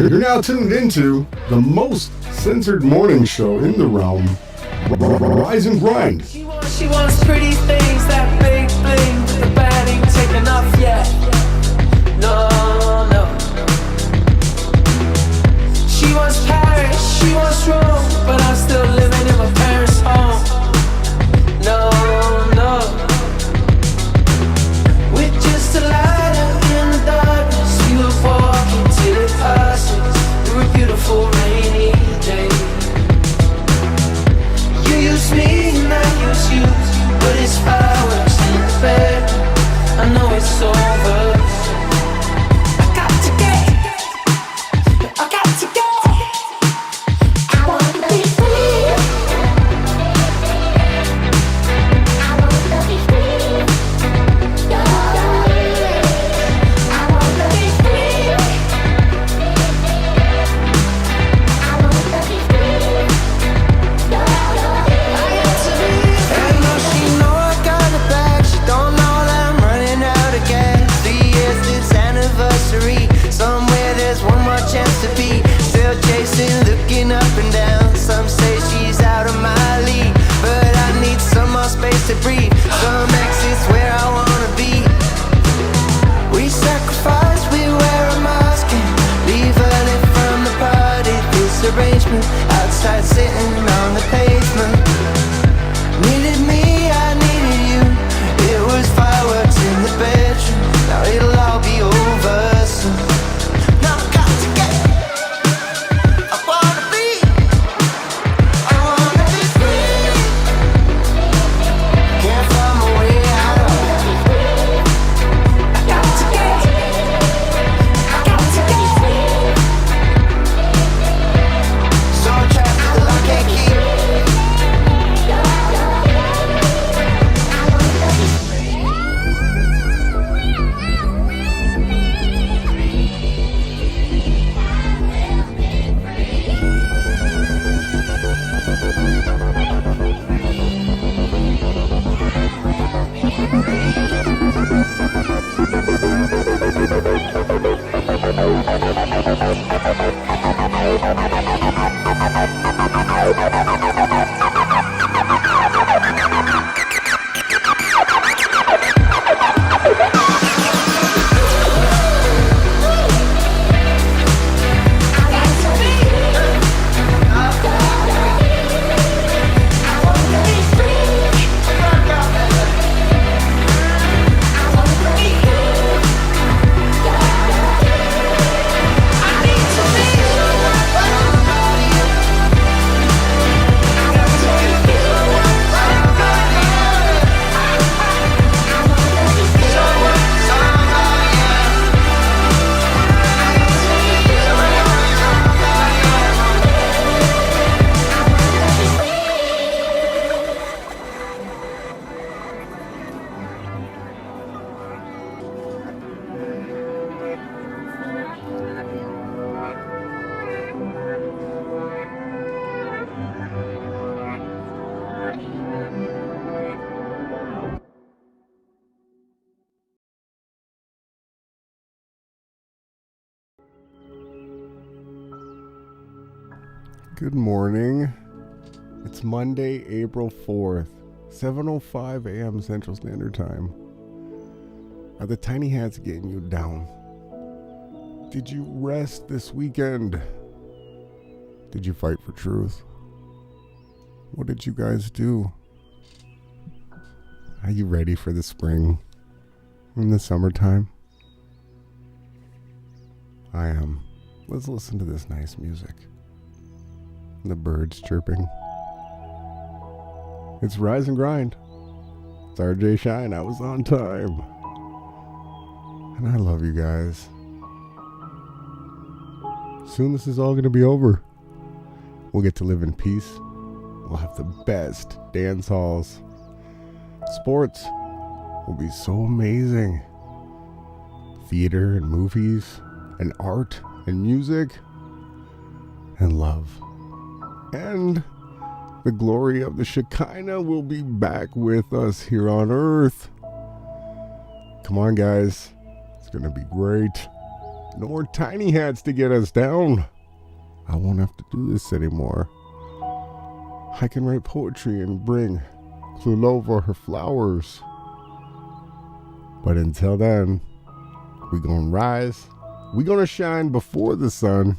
You're now tuned into the most censored morning show in the realm, Rise and Grind. She wants pretty things, that big bling, but the bad ain't taken off yet. No. She wants Paris, she wants Rome, but I'm still living in my parents' home. No. With just a light up in the darkness, we were walking till it passes through a beautiful rainy day. You use me and I use you, but it's fireworks in the bed. I know it's over. I got to go. I wanna be free. I wanna be free. I wanna be free. I wanna be free. And though she know I got it back, she don't know that I'm running out of gas. 3 years this anniversary, somewhere there's one more chance to be. Still chasing, looking up and down. Some say she's out of my league, but I need some more space to breathe. Some exits where I wanna be. We sacrifice, we wear a mask and leave early from the party. This arrangement outside sitting on the pavement. Needed me, I needed you. It was fireworks in the bedroom. Now it'll all be over soon. Now I got to get. I wanna be free. Can't find my way out of it. I got to get. So trapped that I can't keep. Good morning. It's Monday, April 4th, 7:05 a.m. Central Standard Time. Are the tiny hats getting you down? Did you rest this weekend? Did you fight for truth? What did you guys do? Are you ready for the spring and the summertime? I am. Let's listen to this nice music. The birds chirping. It's Rise and Grind. It's RJ Shine. I was on time. And I love you guys. Soon this is all going to be over. We'll get to live in peace. We'll have the best dance halls. Sports will be so amazing. Theater and movies and art and music and love. And the glory of the Shekinah will be back with us here on earth. Come on, guys. It's going to be great. No more tiny hats to get us down. I won't have to do this anymore. I can write poetry and bring Klulova her flowers. But until then, we gonna rise, we gonna shine before the sun,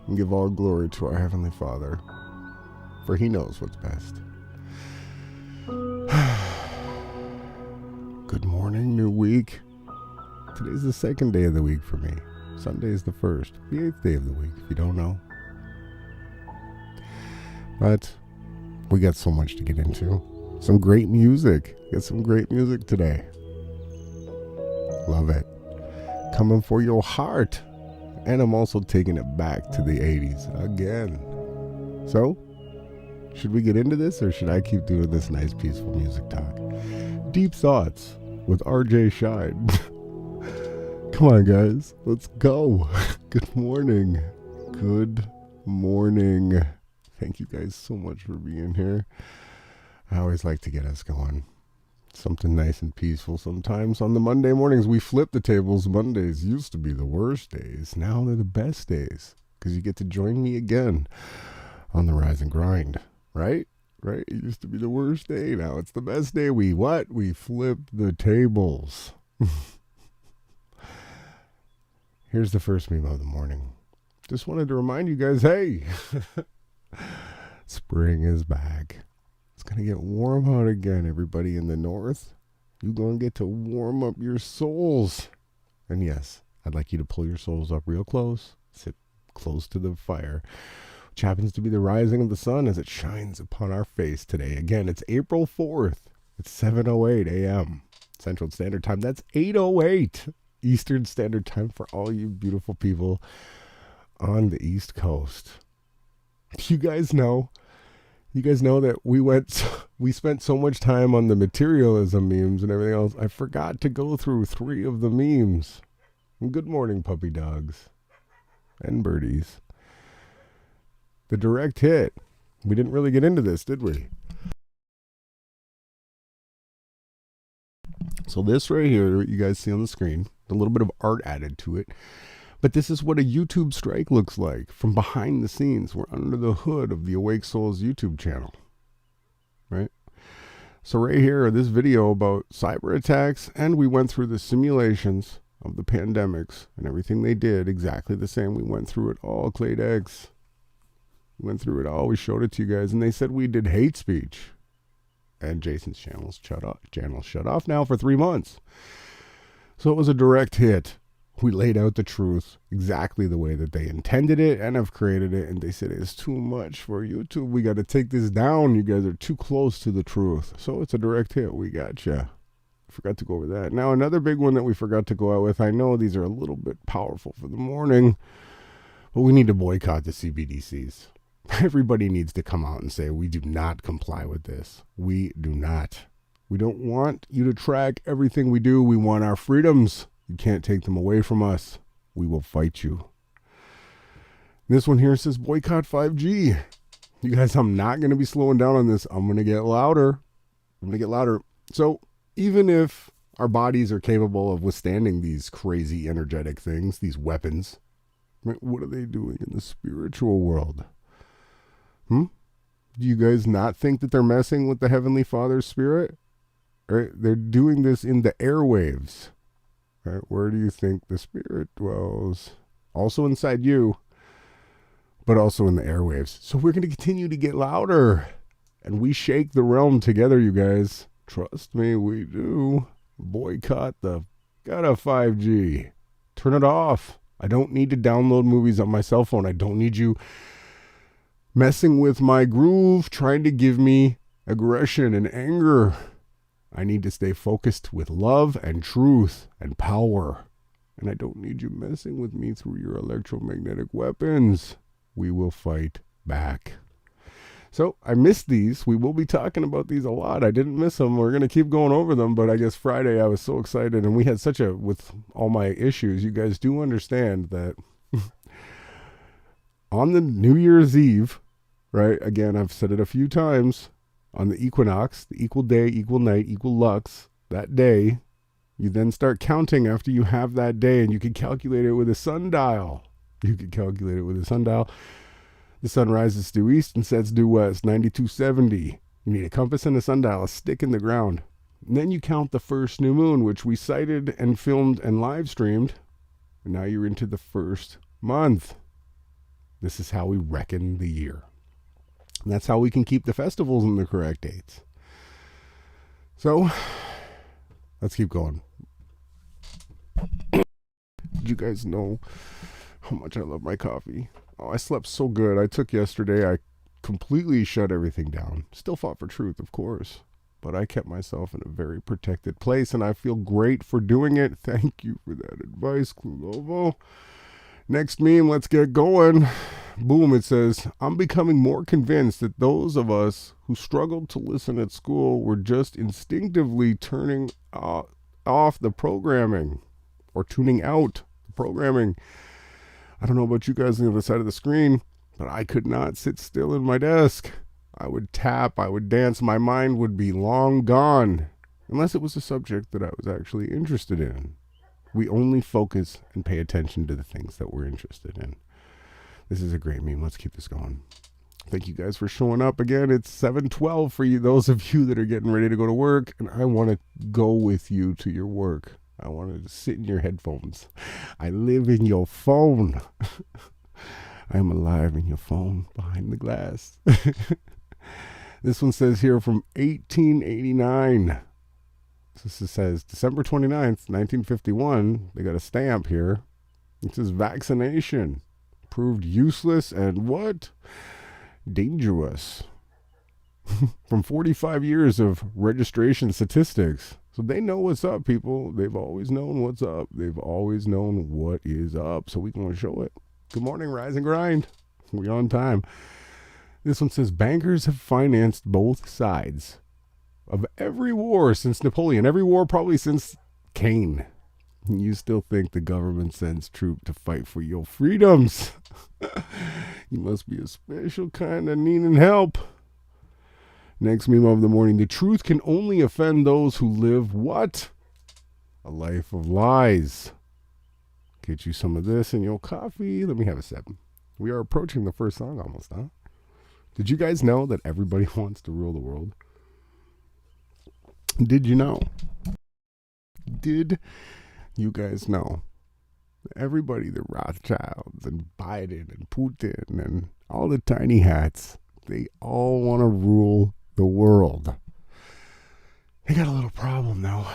and give all glory to our Heavenly Father, for He knows what's best. Good morning, new week. Today's the second day of the week for me. Sunday is the first, the 8th day of the week, if you don't know. But we got so much to get into. Some great music. Got some great music today. Love it. Coming for your heart. And I'm also taking it back to the 80s again. So, should we get into this, or should I keep doing this nice peaceful music talk? Deep Thoughts with RJ Shine. Come on, guys. Let's go. Good morning. Good morning. Thank you guys so much for being here. I always like to get us going. Something nice and peaceful sometimes. On the Monday mornings, we flip the tables. Mondays used to be the worst days. Now they're the best days, because you get to join me again on the Rise and Grind. Right? Right? It used to be the worst day. Now it's the best day. We flipped the tables. Here's the first meme of the morning. Just wanted to remind you guys, hey, spring is back. It's going to get warm out again, everybody in the north. You're going to get to warm up your souls. And yes, I'd like you to pull your souls up real close. Sit close to the fire, which happens to be the rising of the sun as it shines upon our face today. Again, it's April 4th. It's 7:08 a.m. Central Standard Time. That's 8:08 Eastern Standard Time for all you beautiful people on the East Coast. You guys know that we spent so much time on the materialism memes and everything else. I forgot to go through 3 of the memes. And good morning, puppy dogs and birdies. The direct hit. We didn't really get into this, did we? So this right here, you guys see on the screen, a little bit of art added to it. But this is what a YouTube strike looks like from behind the scenes. We're under the hood of the Awake Souls YouTube channel, right? So right here, this video about cyber attacks, and we went through the simulations of the pandemics and everything they did exactly the same. We went through it all, Claydex. We went through it all. We showed it to you guys, and they said we did hate speech. And Jason's channel's shut off now for 3 months. So it was a direct hit. We laid out the truth exactly the way that they intended it and have created it. And they said it's too much for YouTube. We got to take this down. You guys are too close to the truth. So it's a direct hit. We gotcha. Forgot to go over that. Now, another big one that we forgot to go out with. I know these are a little bit powerful for the morning, but we need to boycott the CBDCs. Everybody needs to come out and say, we do not comply with this. We do not. We don't want you to track everything we do. We want our freedoms. You can't take them away from us. We will fight you. This one here says boycott 5G. You guys, I'm not going to be slowing down on this. I'm going to get louder. So even if our bodies are capable of withstanding these crazy energetic things, these weapons, what are they doing in the spiritual world? Do you guys not think that they're messing with the Heavenly Father's spirit? Right? They're doing this in the airwaves. Right? Where do you think the spirit dwells? Also inside you, but also in the airwaves. So we're going to continue to get louder. And we shake the realm together, you guys. Trust me, we do. Boycott the 5G. Turn it off. I don't need to download movies on my cell phone. I don't need you messing with my groove, trying to give me aggression and anger. I need to stay focused with love and truth and power. And I don't need you messing with me through your electromagnetic weapons. We will fight back. So I missed these. We will be talking about these a lot. I didn't miss them. We're going to keep going over them. But I guess Friday I was so excited. And we had with all my issues, you guys do understand that on the New Year's Eve, right? Again, I've said it a few times. On the equinox, the equal day, equal night, equal lux, that day, You then start counting after you have that day, and you can calculate it with a sundial. The sun rises due east and sets due west, 9270. You need a compass and a sundial, a stick in the ground. And then you count the first new moon, which we cited and filmed and live streamed. And now you're into the first month. This is how we reckon the year. And that's how we can keep the festivals in the correct dates. So, let's keep going. Did you guys know how much I love my coffee? Oh, I slept so good. I took yesterday, I completely shut everything down. Still fought for truth, of course. But I kept myself in a very protected place, and I feel great for doing it. Thank you for that advice, Klulovo. Next meme, let's get going. Boom, it says, I'm becoming more convinced that those of us who struggled to listen at school were just instinctively turning off the programming or tuning out the programming. I don't know about you guys on the other side of the screen, but I could not sit still in my desk. I would tap, I would dance, my mind would be long gone, unless it was a subject that I was actually interested in. We only focus and pay attention to the things that we're interested in. This is a great meme. Let's keep this going. Thank you guys for showing up again. It's 7:12 for you, those of you that are getting ready to go to work, and I want to go with you to your work. I want to sit in your headphones. I live in your phone. I am alive in your phone behind the glass. This one says here from 1889. This says December 29th, 1951. They got a stamp here. It says vaccination proved useless and what? Dangerous. From 45 years of registration statistics. So they know what's up, people. They've always known what's up. They've always known what is up. So we can show it. Good morning, rise and grind. We on time. This one says bankers have financed both sides of every war since Napoleon. Every war probably since Cain. You still think the government sends troops to fight for your freedoms. You must be a special kind of needing help. Next meme of the morning. The truth can only offend those who live what? A life of lies. Get you some of this in your coffee. Let me have a sip. We are approaching the first song almost, huh? Did you guys know that everybody wants to rule the world? Did you know? Did you guys know? Everybody, the Rothschilds and Biden and Putin and all the tiny hats, they all want to rule the world. They got a little problem though.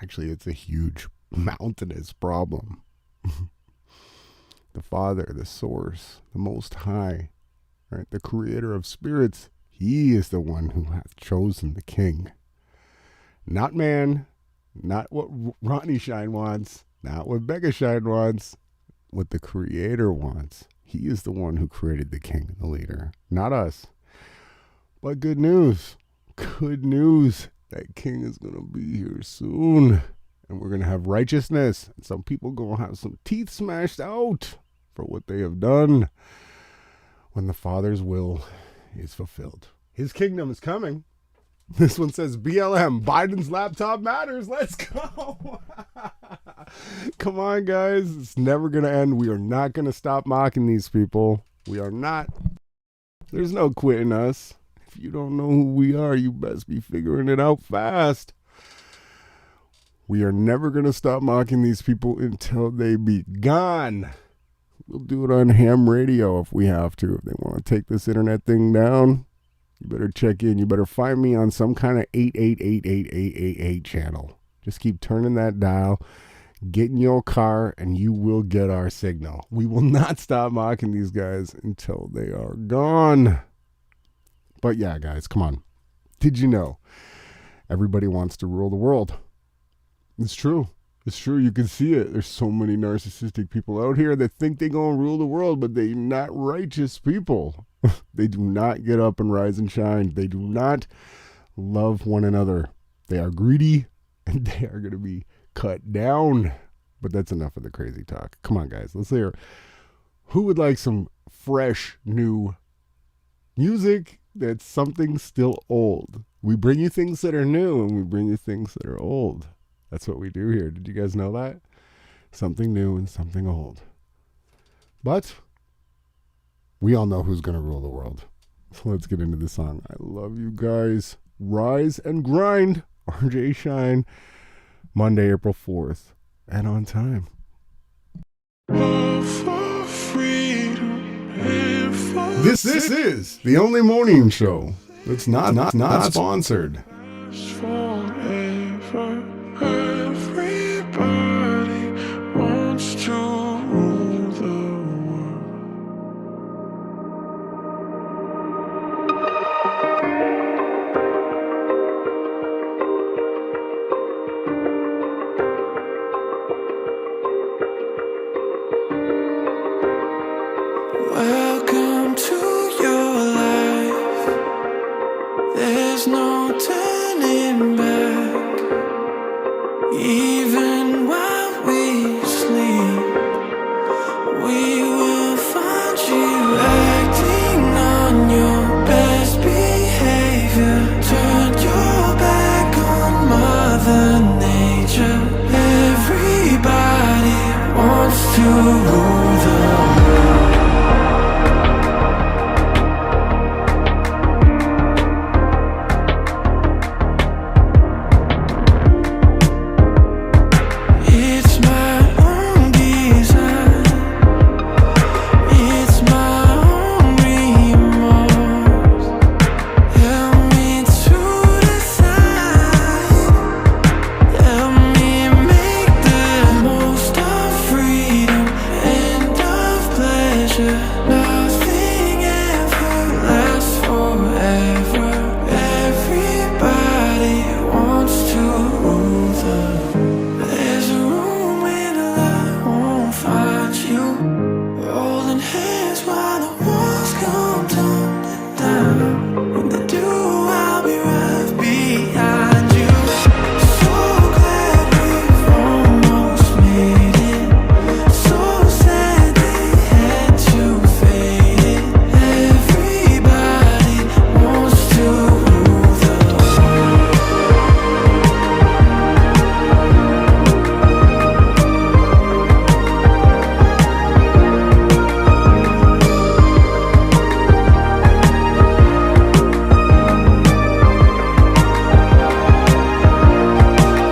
Actually, it's a huge mountainous problem. The Father, the Source, the Most High, right? The Creator of spirits, He is the one who hath chosen the King. Not man, not what Ronnie Shine wants, not what Becca Shine wants, what the Creator wants. He is the one who created the king and the leader, not us. But good news, that king is going to be here soon. And we're going to have righteousness. And some people going to have some teeth smashed out for what they have done when the Father's will is fulfilled. His kingdom is coming. This one says BLM, Biden's laptop matters. Let's go. Come on, guys. It's never going to end. We are not going to stop mocking these people. We are not. There's no quitting us. If you don't know who we are, you best be figuring it out fast. We are never going to stop mocking these people until they be gone. We'll do it on ham radio if we have to. If they want to take this internet thing down, you better check in. You better find me on some kind of 8888888 channel. Just keep turning that dial. Get in your car and you will get our signal. We will not stop mocking these guys until they are gone. But yeah, guys, come on. Did you know everybody wants to rule the world? It's true. It's true. You can see it. There's so many narcissistic people out here that think they're going to rule the world, but they're not righteous people. They do not get up and rise and shine. They do not love one another. They are greedy and they are going to be cut down. But that's enough of the crazy talk. Come on, guys. Let's hear. Who would like some fresh, new music that's something still old? We bring you things that are new and we bring you things that are old. That's what we do here. Did you guys know that? Something new and something old. But we all know who's going to rule the world. So let's get into the song. I love you guys. Rise and grind. RJ Shine. Monday, April 4th. And on time. This is the only morning show that's not sponsored. Forever, everybody wants to rule the world. Welcome to your life. There's no turning back. Even while we sleep, we will find you acting on your best behavior. Turn your back on Mother Nature. Everybody wants to rule the world. It's my own design. It's my own remorse. Help me to decide. Help me make the most of freedom and of pleasure. Nothing ever lasts forever. Everybody wants to rule the world. There's a room when the light won't find you. Holding hands while the walls come tumbling down. When they do, I'll be right behind you. So glad we've almost made it. So sad they had to fade it. Everybody wants to rule the world.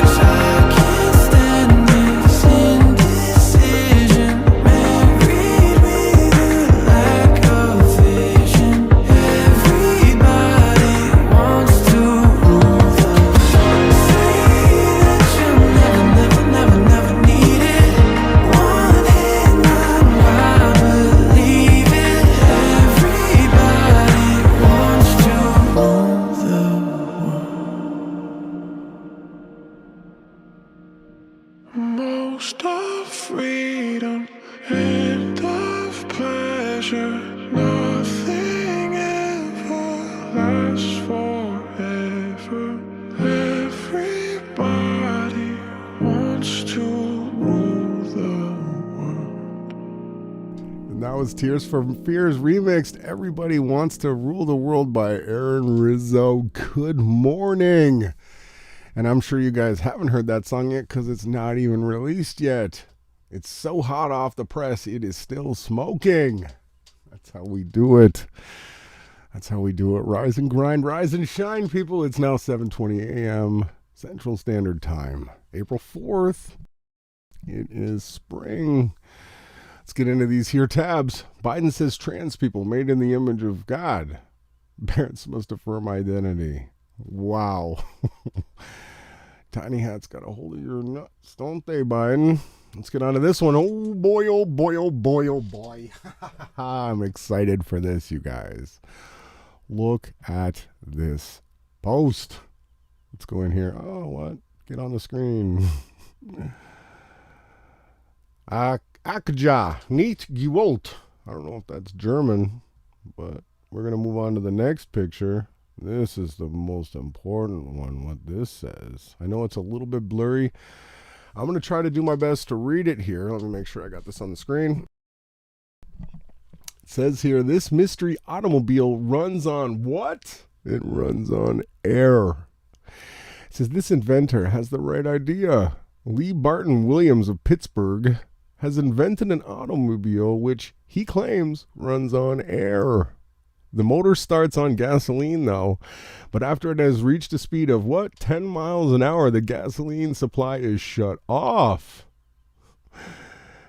Cause I can't stand this indecision. Married with a lack of vision. Everybody wants to rule the world. Say that you'll never need it. One headline, why believe it? Everybody wants to rule the world. Most of freedom and of pleasure. Nothing ever lasts forever. Everybody wants to rule the world. And that was Tears for Fears remixed. Everybody Wants to Rule the World by Rizzo. Good morning. And I'm sure you guys haven't heard that song yet because it's not even released yet. It's so hot off the press, it is still smoking. That's how we do it. That's how we do it. Rise and grind, rise and shine, people. It's now 7:20 a.m. Central Standard Time. April 4th. It is spring. Let's get into these here tabs. Biden says trans people made in the image of God. Parents must affirm identity. Wow. Tiny Hat's got a hold of your nuts, don't they, Biden? Let's get on to this one. Oh boy, oh boy, oh boy, oh boy. I'm excited for this, you guys. Look at this post. Let's go in here. Oh, what? Get on the screen. Akja, nicht gewollt. I don't know if that's German, but we're going to move on to the next picture. This is the most important one, what this says. I know it's a little bit blurry. I'm going to try to do my best to read it here. Let me make sure I got this on the screen. It says here, this mystery automobile runs on what? It runs on air. It says this inventor has the right idea. Lee Barton Williams of Pittsburgh has invented an automobile which he claims runs on air. The motor starts on gasoline though, but after it has reached a speed of 10 miles an hour, the gasoline supply is shut off.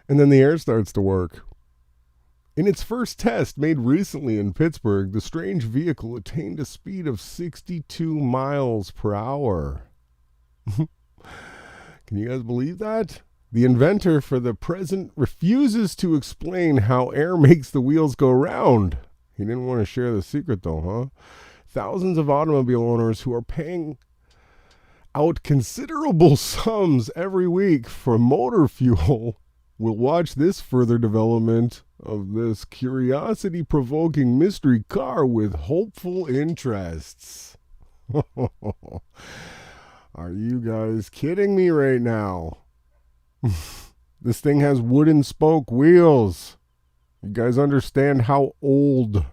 And then the air starts to work. In its first test made recently in Pittsburgh, the strange vehicle attained a speed of 62 miles per hour. Can you guys believe that? The inventor for the present refuses to explain how air makes the wheels go round. He didn't want to share the secret though, huh? Thousands of automobile owners who are paying out considerable sums every week for motor fuel will watch this further development of this curiosity-provoking mystery car with hopeful interests. Are you guys kidding me right now? This thing has wooden spoke wheels. You guys understand how old?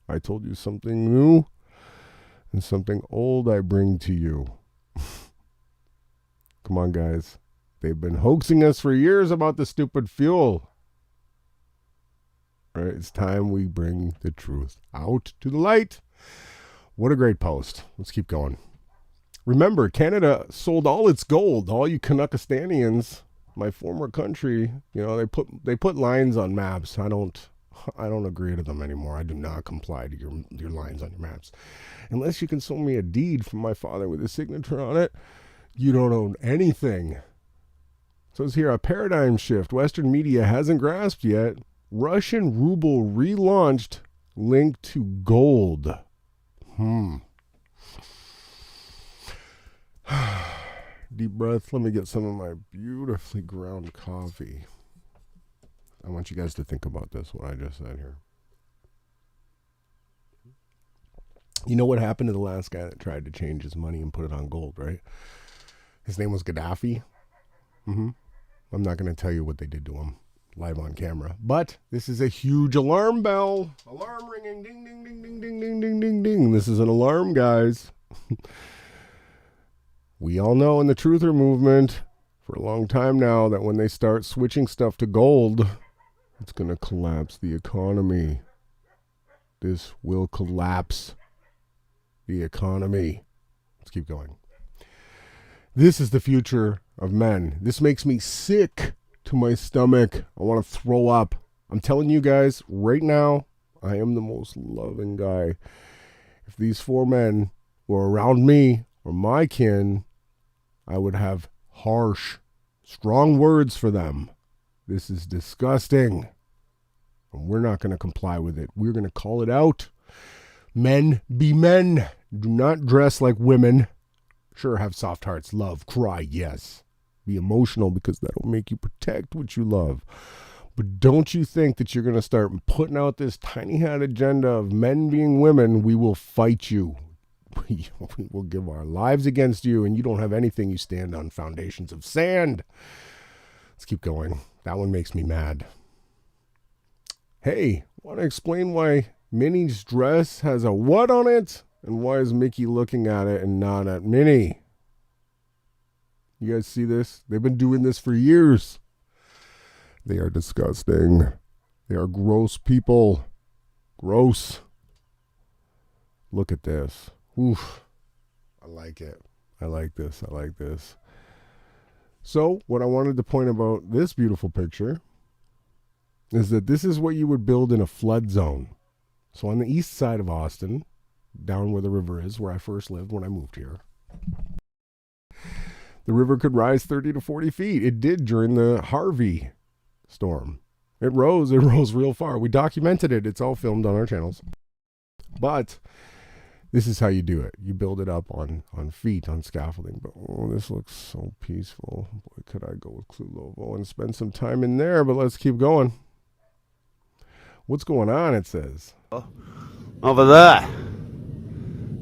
I told you something new and something old I bring to you. Come on, guys. They've been hoaxing us for years about the stupid fuel. All right, it's time we bring the truth out to the light. What a great post. Let's keep going. Remember, Canada sold all its gold. All you Canuckistanians, my former country, they put lines on maps. I don't agree to them anymore. I do not comply to your lines on your maps. Unless you can sell me a deed from my father with his signature on it, you don't own anything. So it's here a paradigm shift Western media hasn't grasped yet. Russian ruble relaunched linked to gold. Deep breath. Let me get some of my beautifully ground coffee. I want you guys to think about this, what I just said here. You know what happened to the last guy that tried to change his money and put it on gold, right? His name was Gaddafi. I'm not going to tell you what they did to him live on camera. But this is a huge alarm bell. Alarm ringing. Ding, ding, ding, ding, ding, ding, ding, ding, ding. This is an alarm, guys. We all know in the truther movement for a long time now that when they start switching stuff to gold, it's going to collapse the economy. This will collapse the economy. Let's keep going. This is the future of men. This makes me sick to my stomach. I want to throw up. I'm telling you guys right now, I am the most loving guy. If these four men were around me or my kin, I would have harsh, strong words for them. This is disgusting. And we're not going to comply with it. We're going to call it out. Men be men. Do not dress like women. Sure, have soft hearts, love, cry, yes. Be emotional because that'll make you protect what you love. But don't you think that you're going to start putting out this tiny hat agenda of men being women, we will fight you. We will give our lives against you, and you don't have anything. You stand on foundations of sand. Let's keep going. That one makes me mad. Hey, want to explain why Minnie's dress has a what on it? And why is Mickey looking at it and not at Minnie? You guys see this? They've been doing this for years. They are disgusting. They are gross people. Gross. Look at this. Oof. I like it. I like this. I like this. So, what I wanted to point about this beautiful picture is that this is what you would build in a flood zone. So, on the east side of Austin, down where the river is, where I first lived when I moved here, the river could rise 30 to 40 feet. It did during the Harvey storm. It rose real far. We documented it. It's all filmed on our channels. But this is how you do it. You build it up on feet, on scaffolding. But oh, this looks so peaceful. Boy, could I go with Klulovo and spend some time in there, but let's keep going. What's going on, it says. Over there.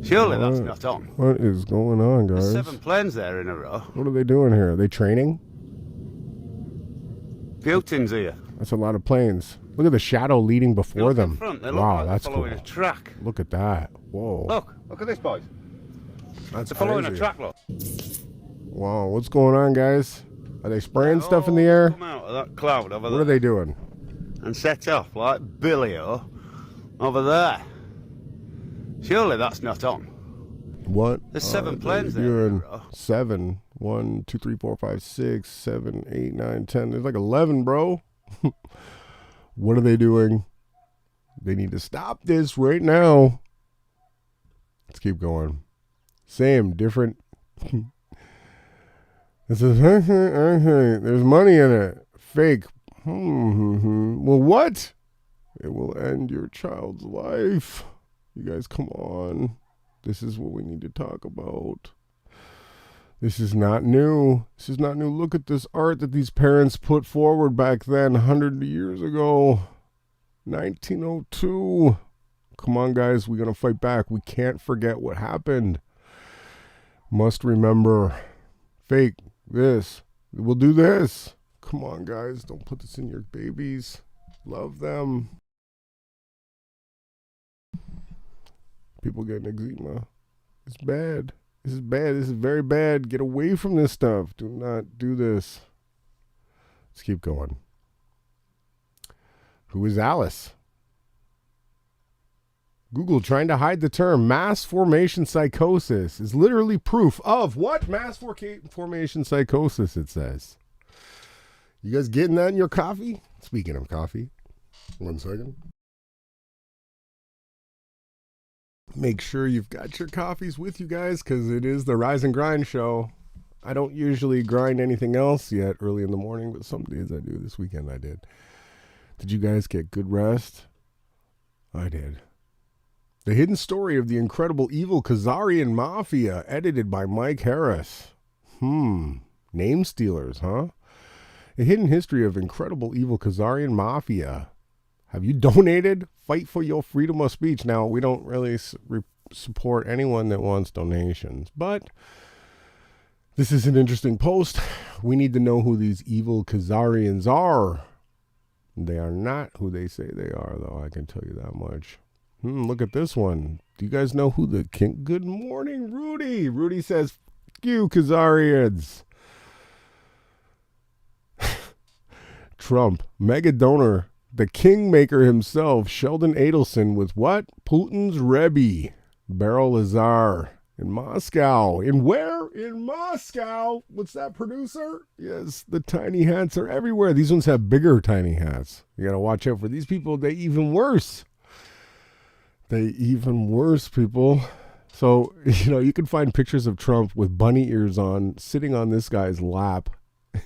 Surely that's not on. What is going on, guys? There's 7 planes there in a row. What are they doing here? Are they training? Putin's here. That's a lot of planes. Look at the shadow leading before them. Front. They Wow, look like that's they're cool. following a track. Look at that. Whoa. Look at this, boys. That's They're following crazy. a track, look. Wow, what's going on, guys? Are they spraying stuff in the air? Come out of that cloud over What there. are they doing? And set off like Billy-o over there. Surely that's not on. What? There's 7 planes they're there. doing Bro. 7. 1, 2, 3, 4, 5, 6, 7, 8, 9, 10. There's like 11, bro. What are they doing? They need to stop this right now. Let's keep going. Same, different. It says, there's money in it. Fake. Well, what? It will end your child's life. You guys, come on. This is what we need to talk about. This is not new. This is not new. Look at this art that these parents put forward back then, 100 years ago. 1902. Come on, guys. We're going to fight back. We can't forget what happened. Must remember. Fake this. We'll do this. Come on, guys. Don't put this in your babies. Love them. People getting eczema. It's bad. This is bad. This is very bad. Get away from this stuff. Do not do this. Let's keep going. Who is Alice? Google trying to hide the term mass formation psychosis is literally proof of what? Mass formation psychosis, it says. You guys getting that in your coffee? Speaking of coffee, 1 second. Make sure you've got your coffees with you guys because it is the Rise and Grind show. I don't usually grind anything else yet early in the morning, but some days I do. This weekend I did. Did you guys get good rest? I did. The Hidden Story of the Incredible Evil Khazarian Mafia, edited by Mike Harris. Name stealers, huh? A Hidden History of Incredible Evil Khazarian Mafia. Have you donated? Fight for your freedom of speech. Now, we don't really support anyone that wants donations, but this is an interesting post. We need to know who these evil Khazarians are. They are not who they say they are, though. I can tell you that much. Look at this one. Do you guys know who the king? Good morning, Rudy. Rudy says, "F you, Khazarians." Trump, mega donor, the kingmaker himself, Sheldon Adelson, with what? Putin's Rebbe, Beryl Lazar, in Moscow. In where? In Moscow. What's that, producer? Yes, the tiny hats are everywhere. These ones have bigger tiny hats. You got to watch out for these people. They even worse. People. So, you can find pictures of Trump with bunny ears on, sitting on this guy's lap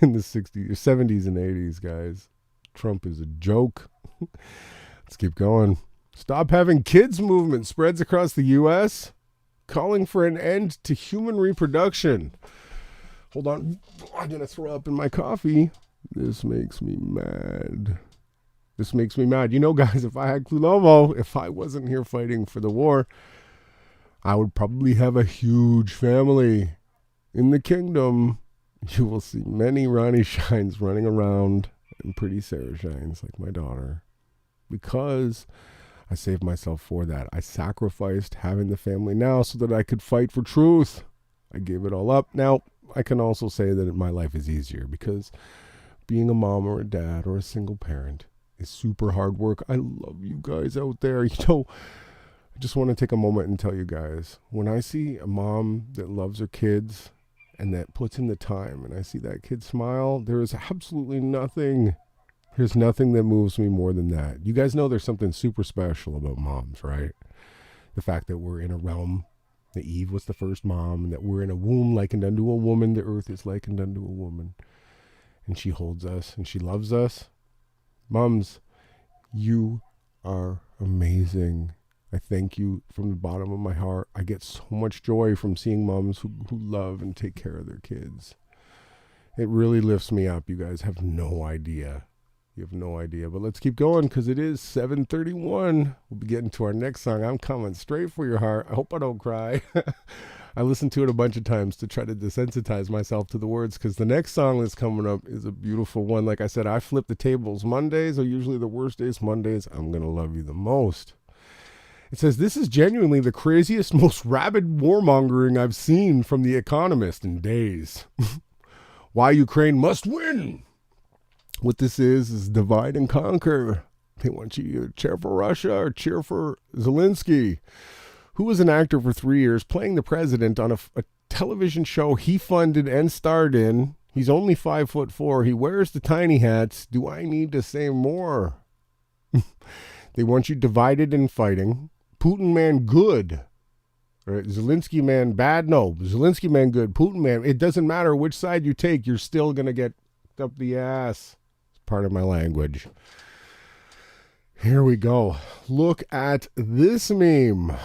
in the 60s, 70s, and 80s, guys. Trump is a joke. Let's keep going. Stop Having Kids movement spreads across the U.S., calling for an end to human reproduction. Hold on. I'm going to throw up in my coffee. This makes me mad. You know, guys, if I had Klulovo, if I wasn't here fighting for the war, I would probably have a huge family in the kingdom. You will see many Ronnie Shines running around and pretty Sarah Shines like my daughter, because I saved myself for that. I sacrificed having the family now so that I could fight for truth. I gave it all up. Now, I can also say that my life is easier because being a mom or a dad or a single parent is super hard work. I love you guys out there. I just want to take a moment and tell you guys, when I see a mom that loves her kids and that puts in the time, and I see that kid smile, there is absolutely nothing. There's nothing that moves me more than that. You guys know there's something super special about moms, right? The fact that we're in a realm, that Eve was the first mom, and that we're in a womb likened unto a woman, the earth is likened unto a woman, and she holds us, and she loves us. Moms, you are amazing. I thank you from the bottom of my heart. I get so much joy from seeing moms who love and take care of their kids. It really lifts me up. You guys have no idea. You have no idea. But let's keep going because it is 7:31. We'll be getting to our next song. I'm coming straight for your heart. I hope I don't cry. I listened to it a bunch of times to try to desensitize myself to the words, because the next song that's coming up is a beautiful one. Like I said, I flip the tables. Mondays are usually the worst days. Mondays, I'm going to love you the most. It says, this is genuinely the craziest, most rabid warmongering I've seen from The Economist in days. Why Ukraine must win. What this is divide and conquer. They want you to cheer for Russia or cheer for Zelensky, who was an actor for 3 years playing the president on a television show he funded and starred in. He's only 5'4". He wears the tiny hats. Do I need to say more? They want you divided and fighting. Putin man good. Right? Zelensky man bad? No. Zelensky man good. Putin man, it doesn't matter which side you take, you're still going to get up the ass. It's part of my language. Here we go. Look at this meme.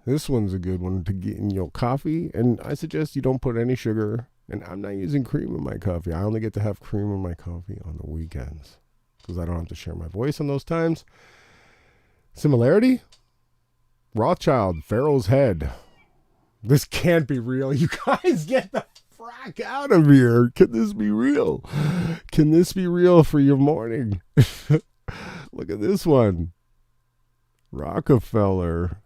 This one's a good one to get in your coffee. And I suggest you don't put any sugar. And I'm not using cream in my coffee. I only get to have cream in my coffee on the weekends, because I don't have to share my voice on those times. Similarity? Rothschild, Pharaoh's head. This can't be real. You guys get the frack out of here. Can this be real? Can this be real for your morning? Look at this one. Rockefeller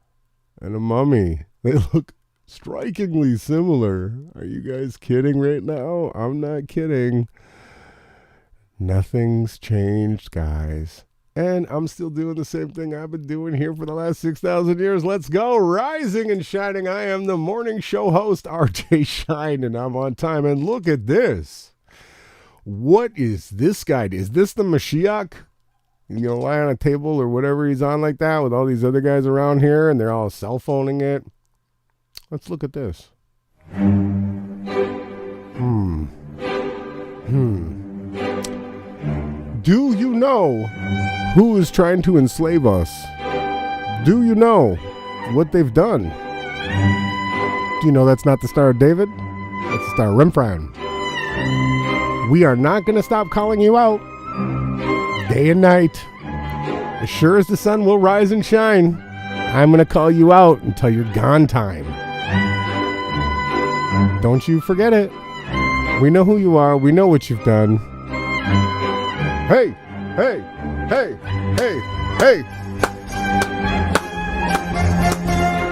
and a mummy. They look strikingly similar. Are you guys kidding right now? I'm not kidding. Nothing's changed, guys. And I'm still doing the same thing I've been doing here for the last 6,000 years. Let's go. Rising and shining. I am the morning show host, RJ Shine, and I'm on time. And look at this. What is this guy? Is this the Mashiach? He's going to lie on a table or whatever he's on like that with all these other guys around here, and they're all cell phoning it. Let's look at this. Do you know who is trying to enslave us? Do you know what they've done? Do you know that's not the Star of David? That's the Star of Rembrandt. We are not going to stop calling you out day and night. As sure as the sun will rise and shine, I'm going to call you out until you're gone time. Don't you forget it. We know who you are. We know what you've done. Hey, hey, hey, hey, hey.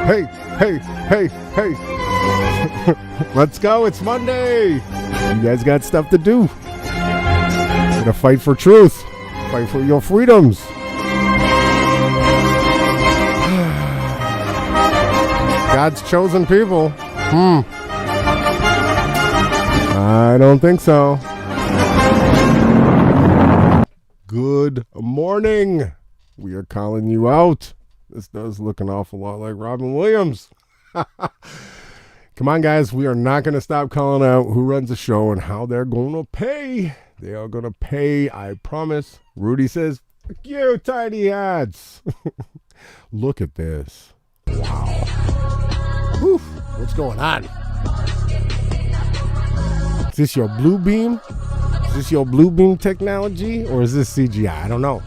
Hey, hey, hey, hey. Let's go. It's Monday. You guys got stuff to do. You're gonna fight for truth. Fight for your freedoms. God's chosen people. I don't think so. Good morning. We are calling you out. This does look an awful lot like Robin Williams. Come on, guys. We are not going to stop calling out who runs the show and how they're going to pay. They are going to pay, I promise. Rudy says, "Fuck you, tiny hats." Look at this. Wow. Whew. What's going on? Is this your blue beam? Is this your blue beam technology? Or is this CGI? I don't know.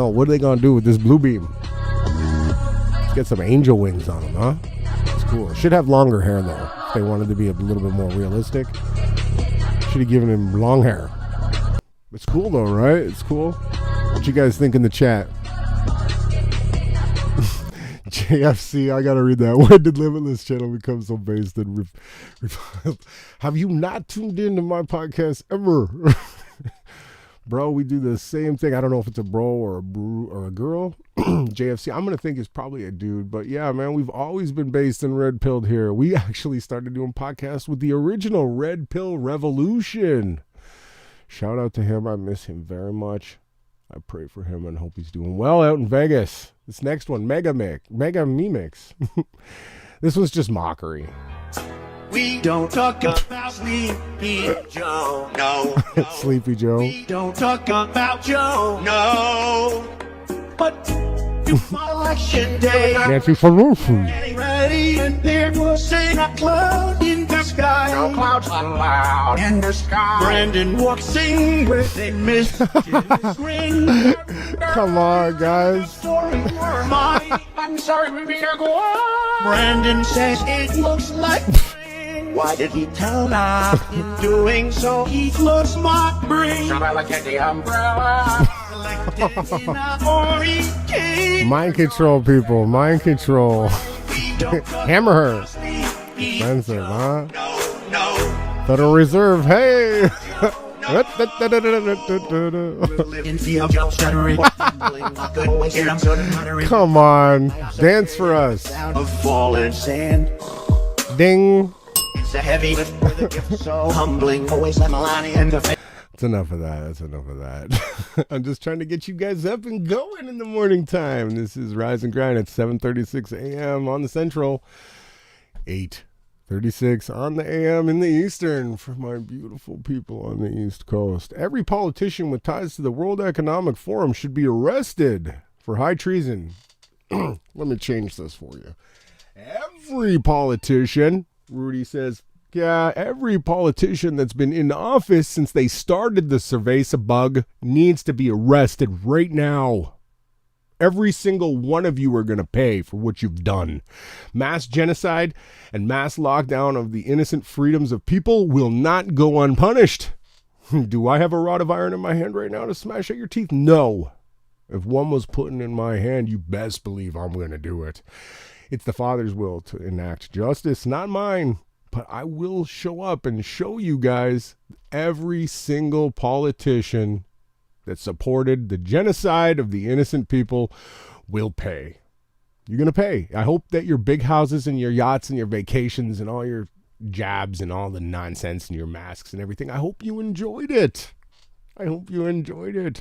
What are they going to do with this blue beam? Let's get some angel wings on them, huh? It's cool. Should have longer hair, though. If they wanted to be a little bit more realistic. Should have given him long hair. It's cool, though, right? It's cool. What you guys think in the chat? JFC, I gotta read that. When did Limitless channel become so based and have you not tuned into my podcast ever? Bro, we do the same thing. I don't know if it's a bro or a brew or a girl. JFC, I'm gonna think it's probably a dude, but yeah, man, we've always been based and red pilled here. We actually started doing podcasts with the original Red Pill Revolution. Shout out to him. I miss him very much. I pray for him and hope he's doing well out in Vegas. This next one, Mega Me Mix. This was just mockery. We don't talk about Sleepy Joe, no. Sleepy Joe. We don't talk about Joe, no. But election day, Nancy Pelosi. getting ready, and there was a cloud in the sky. No clouds allowed in the sky. Brandon walks in with a mischievous grin. Come on, guys. Story for mine. I'm sorry, we better go on. Brandon says it looks like spring. Why did he tell us? In doing so, he closed my brain. Somebody like the umbrella. Mind control, people. Mind control. Hammer her. Expensive, huh? Federal Reserve, hey! Come on, dance for us. Ding. It's a heavy lift with a gift so humbling. Always let Milani in the face. That's enough of that. That's enough of that. I'm just trying to get you guys up and going in the morning time. This is Rise and Grind at 7:36 a.m. on the Central, 8:36 on the a.m. in the Eastern for my beautiful people on the East Coast. Every politician with ties to the World Economic Forum should be arrested for high treason. Let me change this for you. Every politician, Rudy says, yeah, every politician that's been in office since they started the Cerveza bug needs to be arrested right now. Every single one of you are going to pay for what you've done. Mass genocide and mass lockdown of the innocent freedoms of people will not go unpunished. Do I have a rod of iron in my hand right now to smash at your teeth? No. If one was put in my hand, you best believe I'm going to do it. It's the Father's will to enact justice, not mine. But I will show up and show you guys every single politician that supported the genocide of the innocent people will pay. You're going to pay. I hope that your big houses and your yachts and your vacations and all your jabs and all the nonsense and your masks and everything, I hope you enjoyed it. I hope you enjoyed it.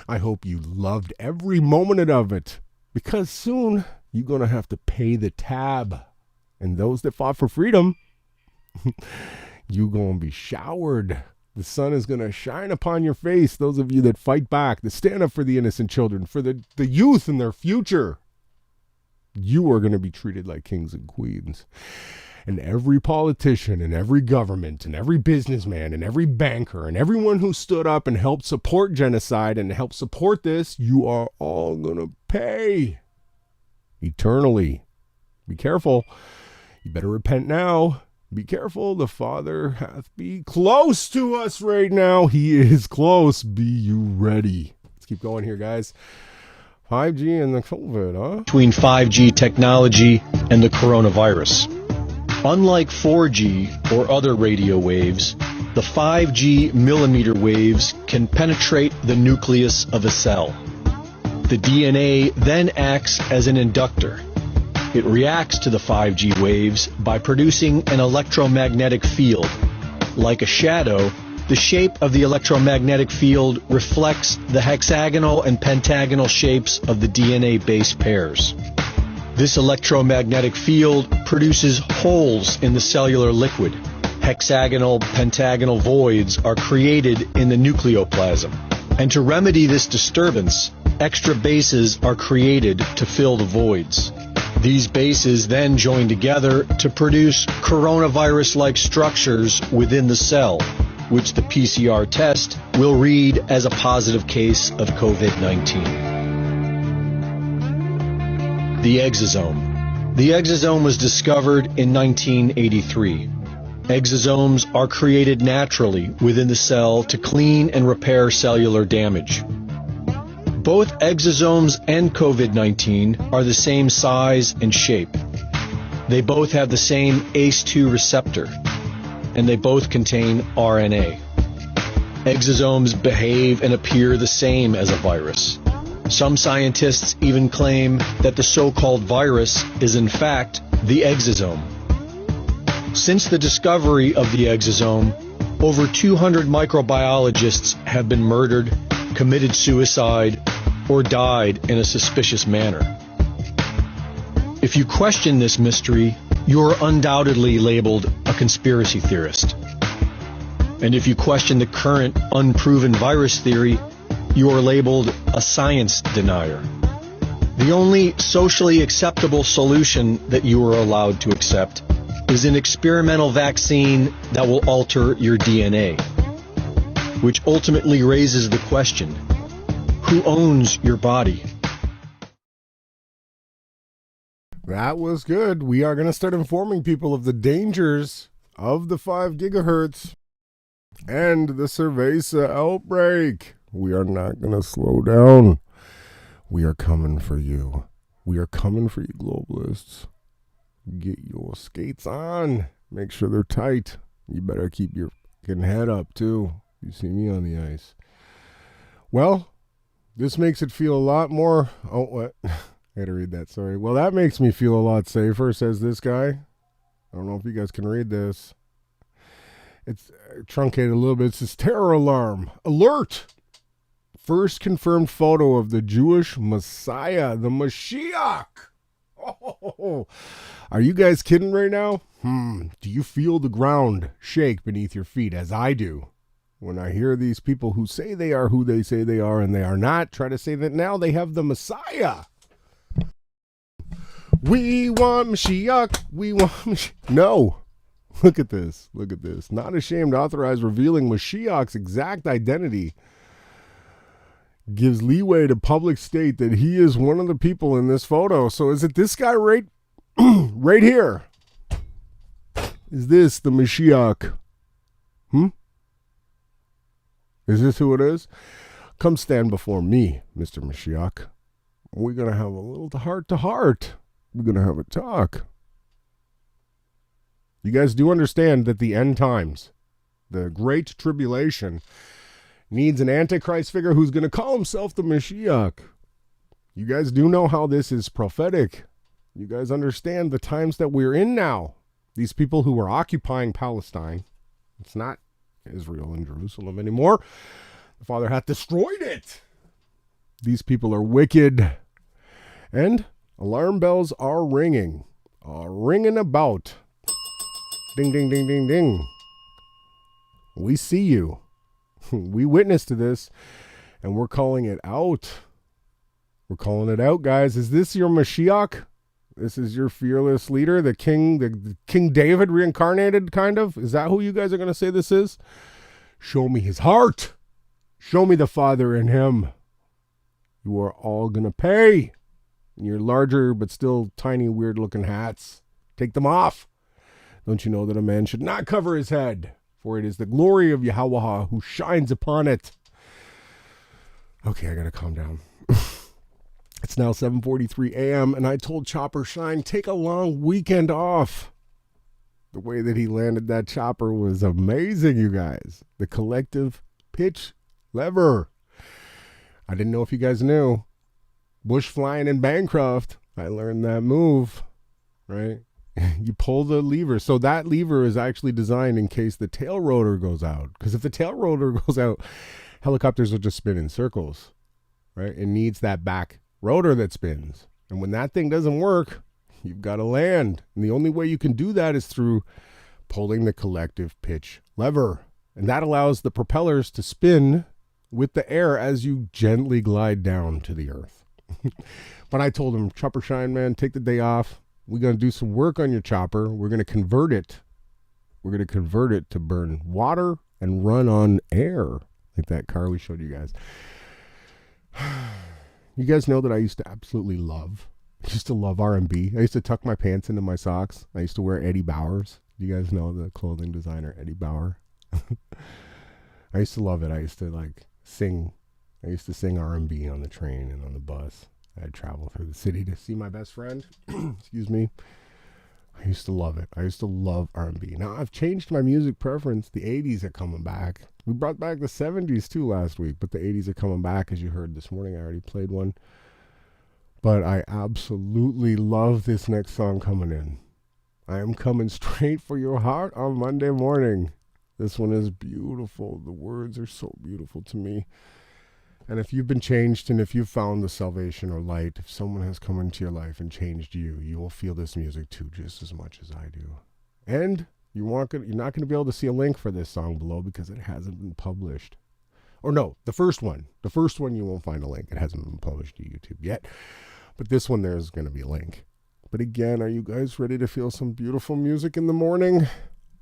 I hope you loved every moment of it, because soon you're going to have to pay the tab. And those that fought for freedom, you gonna be showered. The sun is gonna shine upon your face. Those of you that fight back, that stand up for the innocent children, for the youth and their future, you are gonna be treated like kings and queens. And every politician and every government and every businessman and every banker and everyone who stood up and helped support genocide and helped support this, you are all gonna pay eternally. Be careful. You better repent now. Be careful, the Father hath be close to us right now. He is close. Be you ready. Let's keep going here, guys. 5G and the COVID, huh? Between 5G technology and the coronavirus. Unlike 4G or other radio waves, the 5G millimeter waves can penetrate the nucleus of a cell. The DNA then acts as an inductor. It reacts to the 5G waves by producing an electromagnetic field. Like a shadow, the shape of the electromagnetic field reflects the hexagonal and pentagonal shapes of the DNA base pairs. This electromagnetic field produces holes in the cellular liquid. Hexagonal, pentagonal voids are created in the nucleoplasm. And to remedy this disturbance, extra bases are created to fill the voids. These bases then join together to produce coronavirus-like structures within the cell, which the PCR test will read as a positive case of COVID-19. The exosome. The exosome was discovered in 1983. Exosomes are created naturally within the cell to clean and repair cellular damage. Both exosomes and COVID-19 are the same size and shape. They both have the same ACE2 receptor, and they both contain RNA. Exosomes behave and appear the same as a virus. Some scientists even claim that the so-called virus is in fact the exosome. Since the discovery of the exosome, over 200 microbiologists have been murdered, committed suicide, or died in a suspicious manner. If you question this mystery, you're undoubtedly labeled a conspiracy theorist. And if you question the current unproven virus theory, you are labeled a science denier. The only socially acceptable solution that you are allowed to accept is an experimental vaccine that will alter your DNA, which ultimately raises the question, who owns your body? That was good. We are going to start informing people of the dangers of the 5 gigahertz and the Cerveza outbreak. We are not going to slow down. We are coming for you. We are coming for you, globalists. Get your skates on. Make sure they're tight. You better keep your fucking head up, too. You see me on the ice. Well, this makes it feel a lot more... Oh, what? I had to read that, sorry. Well, that makes me feel a lot safer, says this guy. I don't know if you guys can read this. It's truncated a little bit. It says, terror alarm. Alert! First confirmed photo of the Jewish Messiah, the Mashiach. Oh, are you guys kidding right now? Do you feel the ground shake beneath your feet as I do? When I hear these people who say they are who they say they are and they are not, try to say that now they have the Messiah. We want Mashiach. We want Mashiach. No. Look at this. Look at this. Not ashamed, authorized, revealing Mashiach's exact identity. Gives leeway to public state that he is one of the people in this photo. So is it this guy right, right here? Is this the Mashiach? Is this who it is? Come stand before me, Mr. Mashiach. We're going to have a little heart-to-heart. We're going to have a talk. You guys do understand that the end times, the great tribulation, needs an antichrist figure who's going to call himself the Mashiach. You guys do know how this is prophetic. You guys understand the times that we're in now. These people who are occupying Palestine, it's not Israel and Jerusalem anymore. The Father hath destroyed it. These people are wicked. And alarm bells are ringing about. Ding, ding, ding, ding, ding. We see you. We witness to this, and we're calling it out. We're calling it out, guys. Is this your Mashiach? This is your fearless leader, the King David reincarnated, kind of? Is that who you guys are going to say this is? Show me his heart. Show me the Father in him. You are all going to pay. In your larger but still tiny, weird-looking hats. Take them off. Don't you know that a man should not cover his head? For it is the glory of Yahweh who shines upon it. Okay, I got to calm down. It's now 7:43 a.m. and I told Chopper Shine, take a long weekend off. The way that he landed that chopper was amazing, you guys. The collective pitch lever. I didn't know if you guys knew. Bush flying in Bancroft, I learned that move, right? You pull the lever. So that lever is actually designed in case the tail rotor goes out. Because if the tail rotor goes out, helicopters will just spin in circles, right? It needs that back rotor that spins. And when that thing doesn't work, you've got to land. And the only way you can do that is through pulling the collective pitch lever. And that allows the propellers to spin with the air as you gently glide down to the earth. But I told him, Chopper Shine, man, take the day off. We're going to do some work on your chopper. We're going to convert it. We're going to convert it to burn water and run on air. Like that car we showed you guys. You guys know that I used to absolutely love. I used to love R&B. I used to tuck my pants into my socks. I used to wear Eddie Bauer's. Do you guys know the clothing designer Eddie Bauer? I used to love it. I used to sing. I used to sing R&B on the train and on the bus. I'd travel through the city to see my best friend. Excuse me. I used to love it. I used to love R&B. Now, I've changed my music preference. The 80s are coming back. We brought back the 70s too last week, but the 80s are coming back, as you heard this morning. I already played one. But I absolutely love this next song coming in. I am coming straight for your heart on Monday morning. This one is beautiful. The words are so beautiful to me. And if you've been changed and if you've found the salvation or light, if someone has come into your life and changed you, you will feel this music too just as much as I do. And you're not going to be able to see a link for this song below because it hasn't been published. Or no, the first one. The first one you won't find a link. It hasn't been published to YouTube yet. But this one there's going to be a link. But again, are you guys ready to feel some beautiful music in the morning?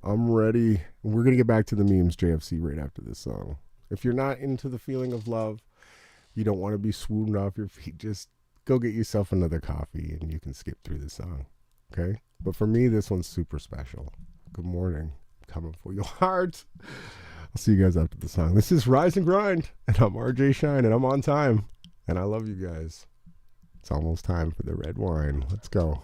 I'm ready. We're going to get back to the memes, JFC, right after this song. If you're not into the feeling of love, you don't want to be swooned off your feet, just go get yourself another coffee and you can skip through the song, okay? But for me, this one's super special. Good morning. I'm coming for your heart I'll see you guys after the song. This is Rise and Grind, and I'm RJ Shine, and I'm on time, and I love you guys. It's almost time for the red wine. Let's go.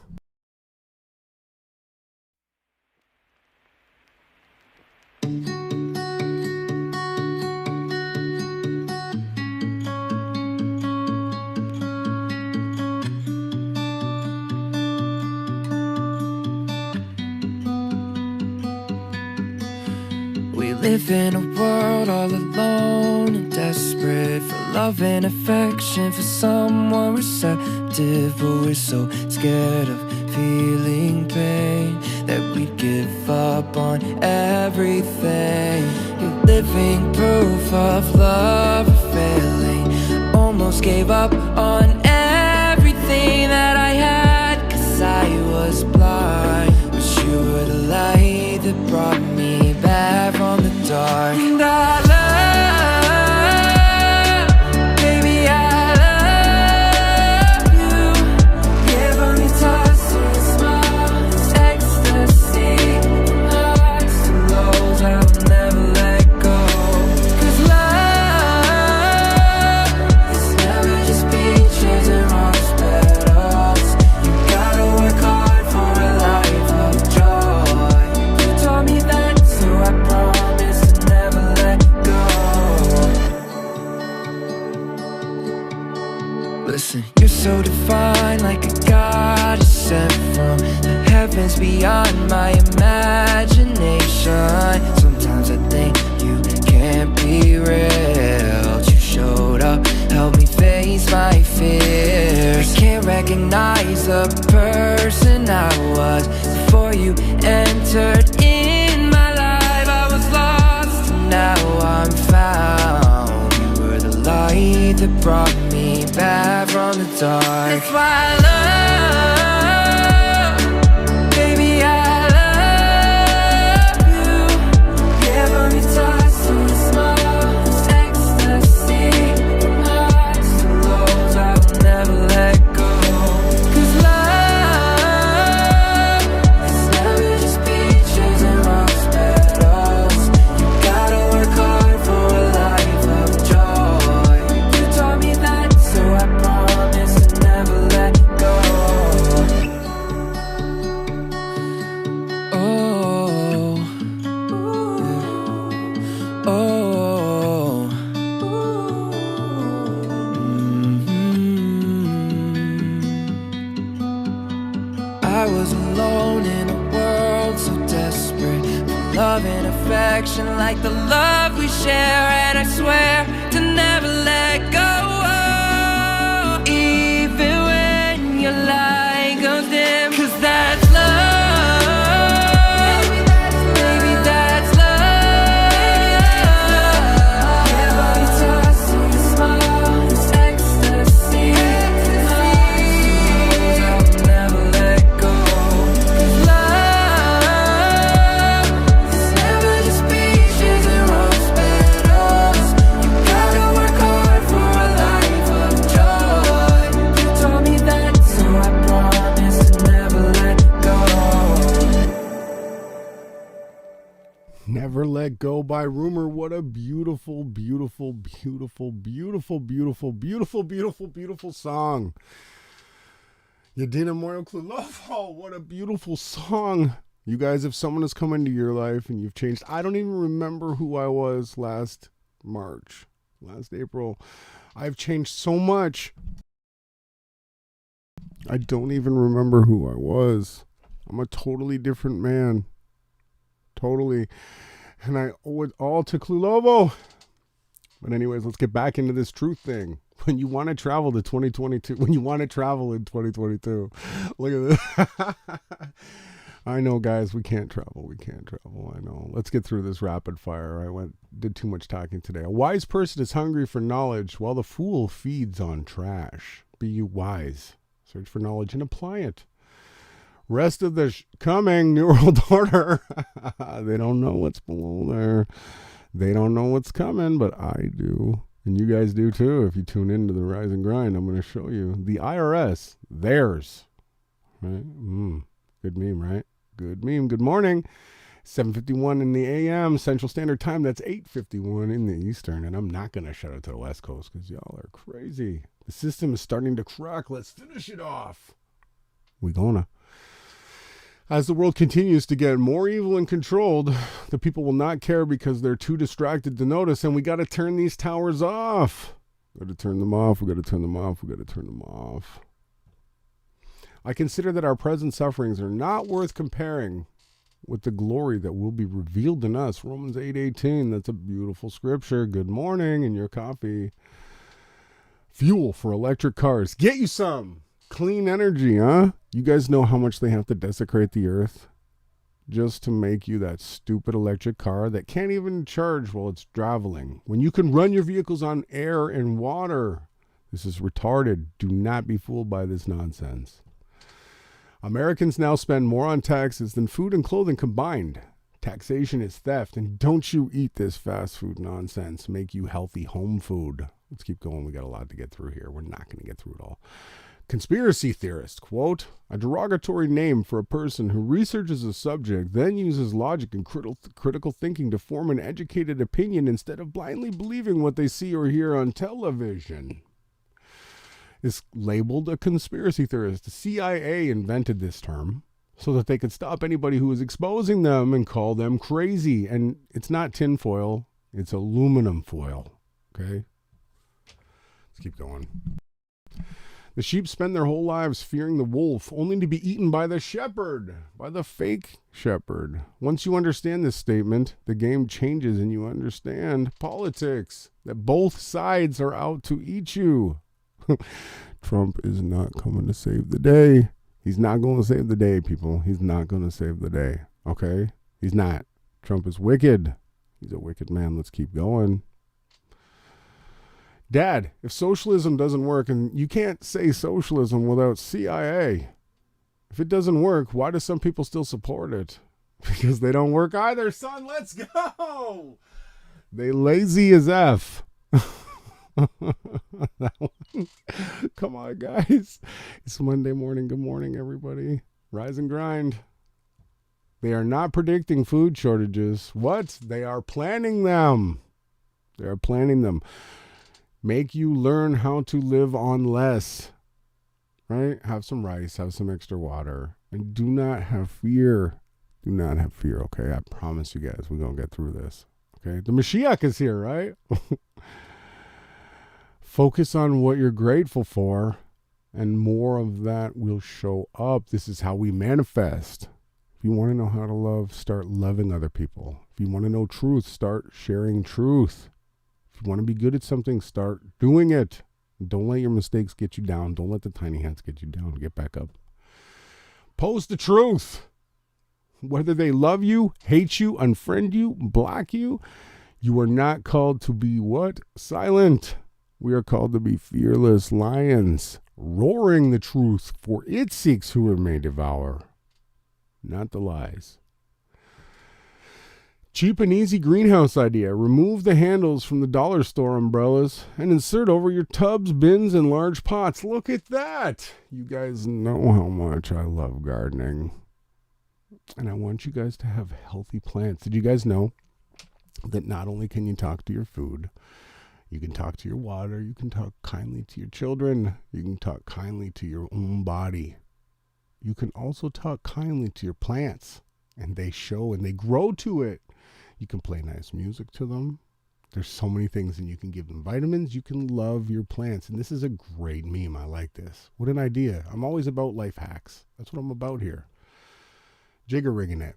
We live in a world all alone and desperate for love and affection, for someone receptive, but we're so scared of feeling pain that we give up on everything. You're living proof of love failing. Almost gave up on everything that I had, 'cause I was blind, but you were the light that brought me back from the dark. And I love, baby, I love you. Giving me touch and smiles, ecstasy, highs to lows, I'll never let go. 'Cause love is never just beaches and rose petals. You gotta work hard for a life of joy. You taught me that, so I promise to never let go. Listen, you're so divine, like a goddess sent from the heavens beyond my imagination. Sometimes I think you can't be real. You showed up, helped me face my fears. I can't recognize the person I was before you entered in my life. I was lost and now I'm found. You were the light that brought me back from the dark. That's why I love, baby, I love you. Giving me touch and smiles, ecstasy, highs to lows, I will never let go. 'Cause love is never just beaches and rose petals. You gotta work hard for a life of joy. You taught me that, so I promise to never let go. Oh, oh, I was alone in a world so desperate for love and affection, like the love we share, and I swear to never let go. Even when your light goes dim, 'cause that's love. Baby, that's love. Give me touch and smiles, ecstasy, highs, I'll never let go. 'Cause love is never just beaches and rose petals. You gotta work hard for a life of joy. You taught me that, so I promise to never let go. Never Let Go by Rumour. What a beautiful, beautiful, beautiful, beautiful, beautiful, beautiful, beautiful, beautiful song. Yadina Memorial Clue Love. Oh, what a beautiful song. You guys, if someone has come into your life and you've changed, I don't even remember who I was last March, last April. I've changed so much. I don't even remember who I was. I'm a totally different man. Totally. And I owe it all to Clulovo. But anyways, let's get back into this truth thing. When you want to travel to 2022, when you want to travel in 2022, look at this. I know, guys, we can't travel. We can't travel. I know. Let's get through this rapid fire. I did too much talking today. A wise person is hungry for knowledge, while the fool feeds on trash. Be you wise. Search for knowledge and apply it. Rest of the coming New World Order. They don't know what's below there. They don't know what's coming, but I do. And you guys do too. If you tune into the Rise and Grind, I'm going to show you. The IRS, theirs. Right? Good meme, right? Good meme. Good morning. 7:51 in the AM Central Standard Time. That's 8:51 in the Eastern. And I'm not going to shout out to the West Coast because y'all are crazy. The system is starting to crack. Let's finish it off. We gonna. As the world continues to get more evil and controlled, the people will not care because they're too distracted to notice, and we got to turn these towers off. We got to turn them off. We got to turn them off. We got to turn them off. I consider that our present sufferings are not worth comparing with the glory that will be revealed in us. Romans 8:18. That's a beautiful scripture. Good morning, and your coffee. Fuel for electric cars. Get you some. Clean energy, huh? You guys know how much they have to desecrate the earth just to make you that stupid electric car that can't even charge while it's traveling. When you can run your vehicles on air and water. This is retarded. Do not be fooled by this nonsense. Americans now spend more on taxes than food and clothing combined. Taxation is theft, and don't you eat this fast food nonsense. Make you healthy home food. Let's keep going. We got a lot to get through here. We're not going to get through it all. Conspiracy theorist, quote, a derogatory name for a person who researches a subject, then uses logic and critical thinking to form an educated opinion instead of blindly believing what they see or hear on television, is labeled a conspiracy theorist. The CIA invented this term so that they could stop anybody who was exposing them and call them crazy. And it's not tinfoil, it's aluminum foil. Okay? Let's keep going. The sheep spend their whole lives fearing the wolf, only to be eaten by the shepherd, by the fake shepherd. Once you understand this statement, the game changes and you understand politics, that both sides are out to eat you. Trump is not coming to save the day. He's not going to save the day, people. He's not going to save the day, okay? He's not. Trump is wicked. He's a wicked man. Let's keep going. Dad, if socialism doesn't work, and you can't say socialism without CIA. If it doesn't work, why do some people still support it? Because they don't work either, son. Let's go. They lazy as F. That one. Come on, guys. It's Monday morning. Good morning, everybody. Rise and grind. They are not predicting food shortages. What? They are planning them. They are planning them. Make you learn how to live on less, right? Have some rice, have some extra water, and do not have fear. Do not have fear, okay? I promise you guys we're going to get through this, okay? The Mashiach is here, right? Focus on what you're grateful for, and more of that will show up. This is how we manifest. If you want to know how to love, start loving other people. If you want to know truth, start sharing truth. If you want to be good at something, start doing it. Don't let your mistakes get you down. Don't let the tiny hats get you down. Get back up. Post the truth. Whether they love you, hate you, unfriend you, block you, you are not called to be what? Silent. We are called to be fearless lions, roaring the truth, for it seeks who it may devour, not the lies. Cheap and easy greenhouse idea. Remove the handles from the dollar store umbrellas and insert over your tubs, bins, and large pots. Look at that. You guys know how much I love gardening. And I want you guys to have healthy plants. Did you guys know that not only can you talk to your food, you can talk to your water, you can talk kindly to your children, you can talk kindly to your own body. You can also talk kindly to your plants, and they show and they grow to it. You can play nice music to them. There's so many things, and you can give them vitamins. You can love your plants, and this is a great meme. I like this. What an idea. I'm always about life hacks. That's what I'm about here. Jigger rigging it.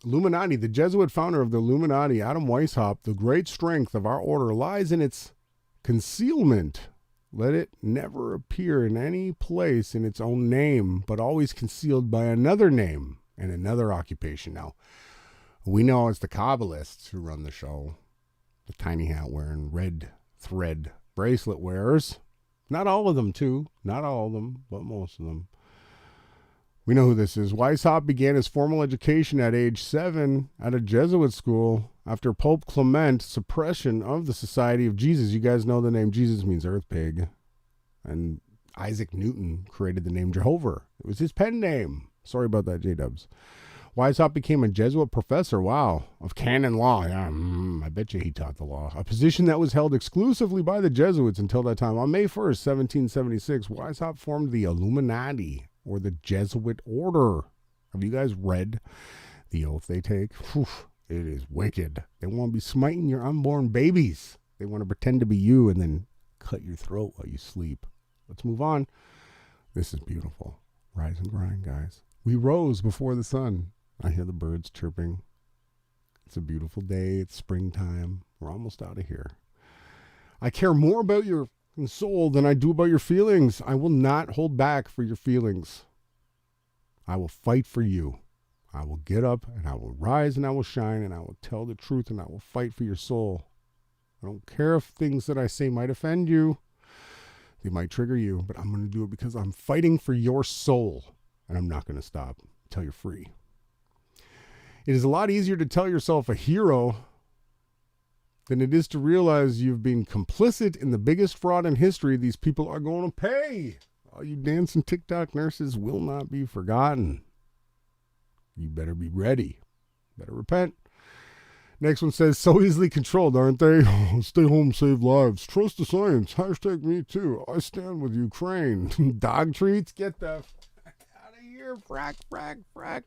Illuminati, the Jesuit founder of the Illuminati, Adam Weishaupt, the great strength of our order lies in its concealment. Let it never appear in any place in its own name, but always concealed by another name and another occupation. Now, we know it's the Kabbalists who run the show, the tiny hat wearing, red thread bracelet wearers. Not all of them, too. Not all of them, but most of them. We know who this is. Weishaupt began his formal education at age 7 at a Jesuit school after Pope Clement's suppression of the Society of Jesus. You guys know the name Jesus means earth pig. And Isaac Newton created the name Jehovah. It was his pen name. Sorry about that, J-Dubs. Weishaupt became a Jesuit professor, wow, of canon law. Yeah, I bet you he taught the law. A position that was held exclusively by the Jesuits until that time. On May 1st, 1776, Weishaupt formed the Illuminati, or the Jesuit Order. Have you guys read the oath they take? Whew, it is wicked. They want to be smiting your unborn babies. They want to pretend to be you and then cut your throat while you sleep. Let's move on. This is beautiful. Rise and grind, guys. We rose before the sun. I hear the birds chirping. It's a beautiful day. It's springtime. We're almost out of here. I care more about your soul than I do about your feelings. I will not hold back for your feelings. I will fight for you. I will get up and I will rise and I will shine and I will tell the truth and I will fight for your soul. I don't care if things that I say might offend you. They might trigger you, but I'm going to do it because I'm fighting for your soul. And I'm not going to stop until you're free. It is a lot easier to tell yourself a hero than it is to realize you've been complicit in the biggest fraud in history. These people are going to pay. All you dancing TikTok nurses will not be forgotten. You better be ready. Better repent. Next one says, so easily controlled, aren't they? Stay home, save lives. Trust the science. Hashtag me too. I stand with Ukraine. Dog treats? Get the fuck out of here. Frack.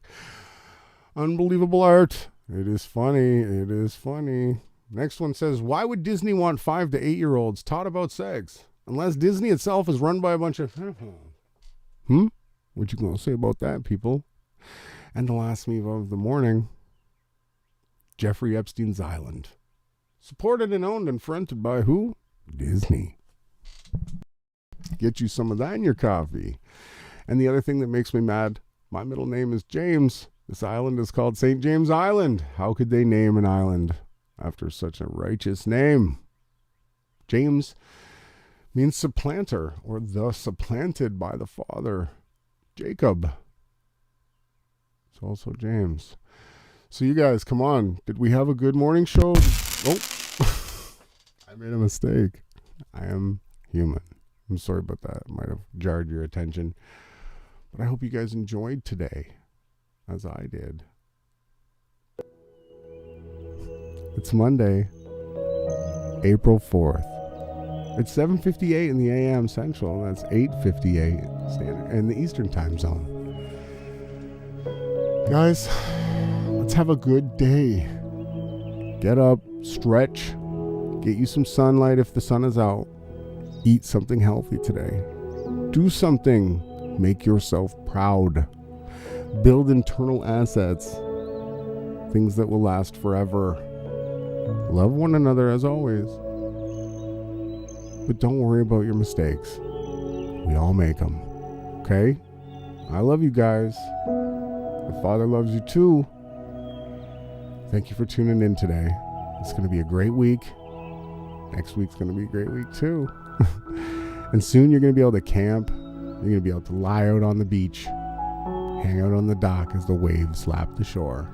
Unbelievable art. It is funny. It is funny. Next one says, why would Disney want 5 to 8-year-olds taught about sex? Unless Disney itself is run by a bunch of... What you gonna say about that, people? And the last meme of the morning, Jeffrey Epstein's Island. Supported and owned and fronted by who? Disney. Get you some of that in your coffee. And the other thing that makes me mad, my middle name is James. This island is called St. James Island. How could they name an island after such a righteous name? James means supplanter, or the supplanted by the father, Jacob. It's also James. So you guys, come on. Did we have a good morning show? Oh, I made a mistake. I am human. I'm sorry about that. It might have jarred your attention. But I hope you guys enjoyed today, as I did. It's Monday, April 4th. It's 7:58 in the a.m. Central. That's 8:58 Standard in the Eastern Time Zone. Guys, let's have a good day. Get up, stretch, get you some sunlight if the sun is out. Eat something healthy today. Do something. Make yourself proud. Build internal assets. Things that will last forever. Love one another as always. But don't worry about your mistakes. We all make them. Okay? I love you guys. The Father loves you too. Thank you for tuning in today. It's going to be a great week. Next week's going to be a great week too. And soon you're going to be able to camp. You're going to be able to lie out on the beach. Hang out on the dock as the waves lap the shore.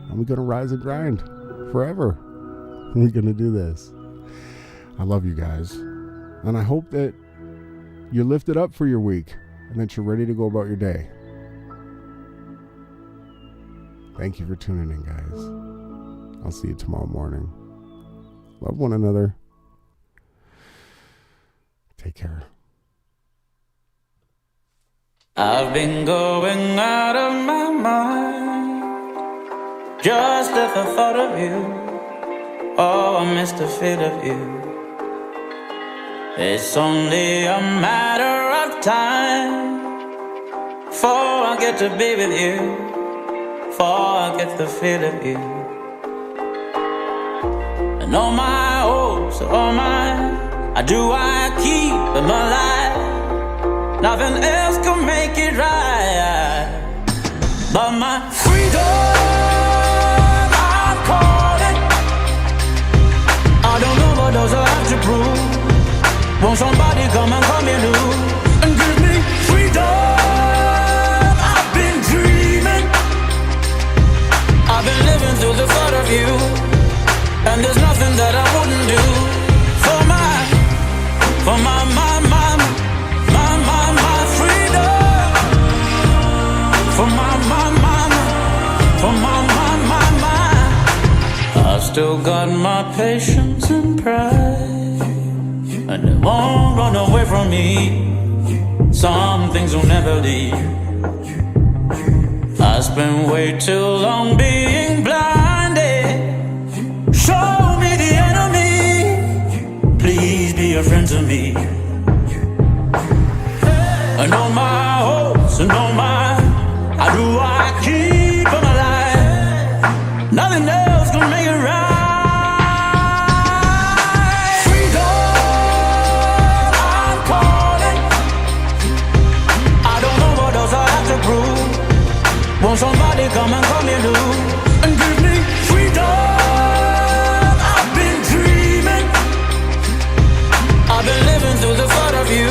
And we're going to rise and grind forever. We're going to do this. I love you guys. And I hope that you're lifted up for your week and that you're ready to go about your day. Thank you for tuning in, guys. I'll see you tomorrow morning. Love one another. Take care. I've been going out of my mind just at the thought of you. Oh, I miss the feel of you. It's only a matter of time before I get to be with you, before I get the feel of you. And all my hopes, all my I keep them alive. Nothing else can make it right. But my freedom, I'm calling. I don't know what those I have to prove. Won't somebody come and cut me loose and give me freedom? I've been dreaming. I've been living through the thought of you. And there's nothing that I wouldn't do for my freedom. For my still got my patience and pride, and it won't run away from me. Some things will never leave. I spent way too long being blinded. Show me the enemy, please be a friend to me. And all my hopes and all my, how do I keep them alive? Nothing else can make it right. Won't somebody come and call me loose and give me freedom? I've been dreaming, I've been living through the thought of you,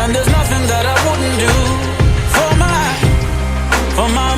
and there's nothing that I wouldn't do for my freedom, for my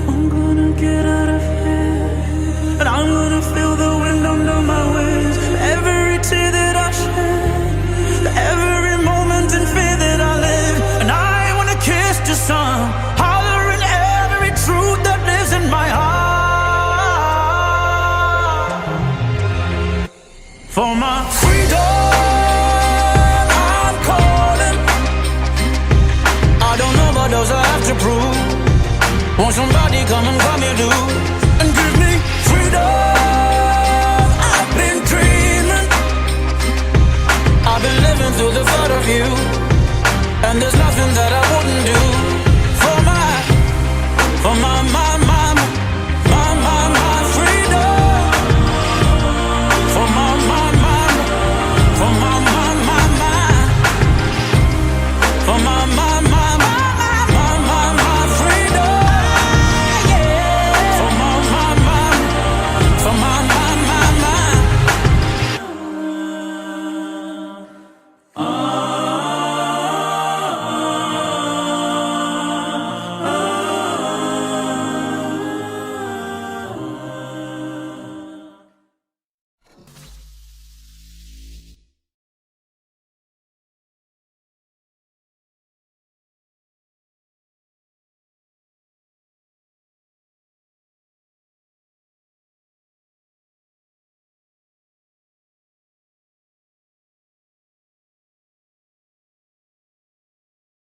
I'm gonna get out of here, and I'm gonna feel the wind under my wings. Every tear that I shed, every moment in fear that I live, and I wanna kiss the sun, hollering every truth that lives in my heart. For my freedom, I'm calling. I don't know what else I have to prove. Won't somebody come and call me loose?